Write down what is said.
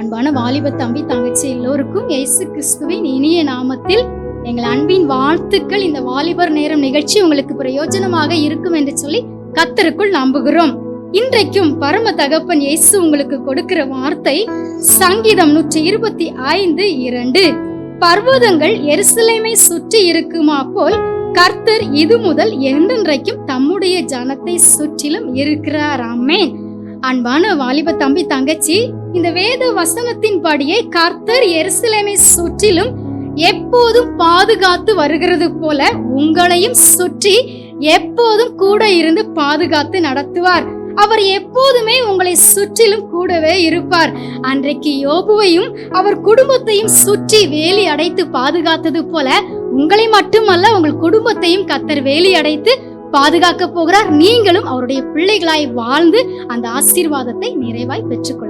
அன்பான வாலிப தம்பி தங்கச்சி எல்லோருக்கும் இயேசு கிறிஸ்துவின் இனிய நாமத்தில் எங்கள் அன்பின் வாழ்த்துக்கள். இந்த வாலிபர் நேரம் நிகழ்ச்சி உங்களுக்கு பிரயோஜனமாக இருக்கும் என்று சொல்லி கர்த்தருக்குள் நம்புகிறோம். இன்றைக்கும் பரம தகப்பன் இயேசு உங்களுக்கு கொடுக்கிற வார்த்தை சங்கீதம் 125:2. பர்வதங்கள் எருசலேமை சுற்றி இருக்குமா போல் கர்த்தர் இது முதல் என்றென்றைக்கும் தம்முடைய ஜனத்தை சுற்றிலும் இருக்கிறார். ஆமென். அன்பான வாலிப தம்பி தங்கச்சி, இந்த வேத வசனத்தின் படியே கர்த்தர் எருசலேமை சுற்றிலும் எப்போதும் பாதுகாத்து வருகிறது போல உங்களையும் சுற்றி எப்போதும் கூட இருந்து பாதுகாத்து நடத்துவார். அவர் எப்போதுமே உங்களை சுற்றிலும் கூடவே இருப்பார். அன்றைக்கு யோபுவையும் அவர் குடும்பத்தையும் சுற்றி வேலி அடைத்து பாதுகாத்தது போல உங்களை மட்டுமல்ல, உங்கள் குடும்பத்தையும் கர்த்தர் வேலி அடைத்து பாதுகாக்க போகிறார். நீங்களும் அவருடைய பிள்ளைகளாய் வாழ்ந்து அந்த ஆசீர்வாதத்தை நிறைவாய் பெற்றுக்கொள்ளுங்கள்.